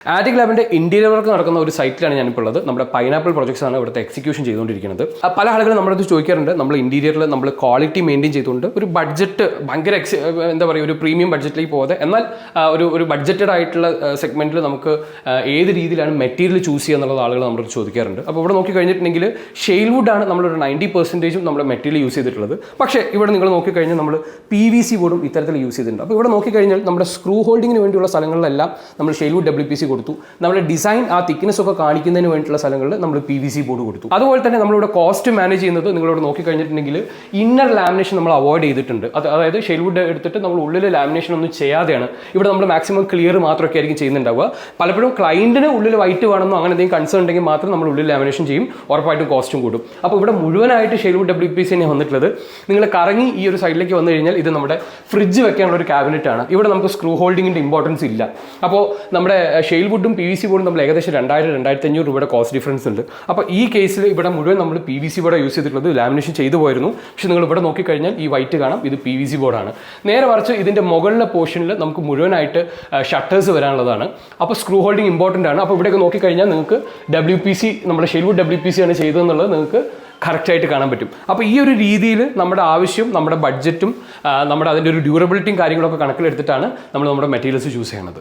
Attic ലാബിന്റെ interior work നടക്കുന്ന ഒരു സൈറ്റിലാണ് ഞാനിപ്പോൾ ഉള്ളത്. നമ്മുടെ പൈനാപ്പിൾ പ്രോജക്ട്സ് ആണ് ഇവിടുത്തെ എക്സിക്യൂഷൻ ചെയ്തുകൊണ്ടിരിക്കുന്നത്. പല ആളുകളും നമ്മുടെ അടുത്ത് ചോദിക്കാറുണ്ട്, നമ്മൾ ഇന്റീരിയറിൽ നമ്മൾ ക്വാളിറ്റി മെയിൻറ്റെയിൻ ചെയ്തുകൊണ്ട് ഒരു ബഡ്ജറ്റ് ഭയങ്കര എന്താ പറയുക, ഒരു പ്രീമിയം ബഡ്ജറ്റിലേക്ക് പോകാതെ എന്നാൽ ഒരു ബഡ്ജറ്റഡ് ആയിട്ടുള്ള സെഗ്മെന്റിൽ നമുക്ക് ഏത് രീതിയിലാണ് മെറ്റീരിയൽ ചൂസ് ചെയ്യുക എന്നുള്ളത് ആളുകൾ നമ്മളോട് ചോദിക്കാറുണ്ട്. അപ്പോൾ ഇവിടെ നോക്കി കഴിഞ്ഞിട്ടുണ്ടെങ്കിൽ ഷെയിൽവുഡ് ആണ് നമ്മളൊരു 90% നമ്മുടെ മെറ്റീരിയൽ യൂസ് ചെയ്തിട്ടുള്ളത്. പക്ഷേ ഇവിടെ നിങ്ങൾ നോക്കിക്കഴിഞ്ഞാൽ നമ്മൾ PVC ബോർഡും ഇത്തരത്തിൽ യൂസ് ചെയ്തിട്ടുണ്ട്. അപ്പോൾ ഇവിടെ നോക്കിക്കഴിഞ്ഞാൽ നമ്മുടെ സ്ക്രൂ ഹോൾഡിങ്ങിന് വേണ്ടിയുള്ള സ്ഥലങ്ങളിലെല്ലാം നമ്മൾ ഷെയിൽവുഡ് WPC കൊടുത്തു. നമ്മുടെ ഡിസൈൻ ആ തിക്നെസ് ഒക്കെ കാണിക്കുന്നതിന് വേണ്ടിയിട്ടുള്ള സ്ഥലങ്ങളിൽ നമ്മൾ PVC ബോർഡ് കൊടുത്തു. അതുപോലെ തന്നെ നമ്മളിവിടെ കോസ്റ്റ് മാനേജ് ചെയ്യുന്നത് നിങ്ങളിവിടെ നോക്കിക്കഴിഞ്ഞിട്ടുണ്ടെങ്കിൽ ഇന്നർ ലാമിനേഷൻ നമ്മൾ അവോയ്ഡ് ചെയ്തിട്ടുണ്ട്. അതായത് ഷെയിൽവുഡ് എടുത്തിട്ട് നമ്മൾ ഉള്ളിൽ ലാമിനേഷൻ ഒന്നും ചെയ്യാതെയാണ് ഇവിടെ നമ്മൾ മാക്സിമം ക്ലിയർ മാത്രമൊക്കെ ആയിരിക്കും ചെയ്യുന്നുണ്ടാവുക. പലപ്പോഴും ക്ലയന്റിന് ഉള്ളിൽ വൈറ്റ് വേണമെന്നോ അങ്ങനെ എന്തെങ്കിലും കൺസേൺ ഉണ്ടെങ്കിൽ മാത്രം നമ്മൾ ഉള്ളിൽ ലാമിനേഷൻ ചെയ്യും, ഉറപ്പായിട്ടും കോസ്റ്റും കൂടും. അപ്പോൾ ഇവിടെ മുഴുവനായിട്ട് ഷെയിൽവുഡ് WPC തന്നെ വന്നിട്ടുള്ളത്. നിങ്ങൾ കറങ്ങി ഈ ഒരു സൈഡിലേക്ക് വന്നു കഴിഞ്ഞാൽ ഇത് നമ്മുടെ ഫ്രിഡ്ജ് വെക്കാനുള്ള ഒരു ക്യാബിനറ്റ് ആണ്. ഇവിടെ നമുക്ക് സ്ക്രൂ ഹോൾഡിങ്ങിന്റെ ഇമ്പോർട്ടൻസ് ഇല്ല. അപ്പോൾ നമ്മുടെ ഷെയിൽവുഡും PVC ബോർഡും നമ്മൾ ഏകദേശം 2000-2500 രൂപയുടെ കോസ്റ്റ് ഡിഫറൻസ് ഉണ്ട്. അപ്പോൾ ഈ കേസിൽ ഇവിടെ മുഴുവൻ നമ്മൾ PVC ബോർഡ് യൂസ് ചെയ്തിട്ടുള്ളത്. ലാമിനേഷൻ ചെയ്തു പോയിരുന്നു. പക്ഷേ നിങ്ങൾ ഇവിടെ നോക്കിക്കഴിഞ്ഞാൽ ഈ വൈറ്റ് കാണാം, ഇത് PVC ബോർഡാണ്. നേരെ മറിച്ച് ഇതിൻ്റെ മുകളിലെ പോർഷനിൽ നമുക്ക് മുഴുവനായിട്ട് ഷട്ടേഴ്സ് വരാനുള്ളതാണ്. അപ്പോൾ സ്ക്രൂ ഹോൾഡിംഗ് ഇമ്പോർട്ടൻ്റ് ആണ്. അപ്പോൾ ഇവിടെയൊക്കെ നോക്കിക്കഴിഞ്ഞാൽ നിങ്ങൾക്ക് WPC, നമ്മുടെ ഷെയിൽവുഡ് WPC ആണ് ചെയ്തതെന്നുള്ളത് നിങ്ങൾക്ക് കറക്റ്റായിട്ട് കാണാൻ പറ്റും. അപ്പോൾ ഈ ഒരു രീതിയിൽ നമ്മുടെ ആവശ്യം, നമ്മുടെ ബഡ്ജറ്റും നമ്മുടെ അതിൻ്റെ ഒരു ഡ്യൂറബിലിറ്റിയും കാര്യങ്ങളൊക്കെ കണക്കിലെടുത്തിട്ടാണ് നമ്മൾ നമ്മുടെ മെറ്റീരിയൽസ് ചൂസ് ചെയ്യുന്നത്.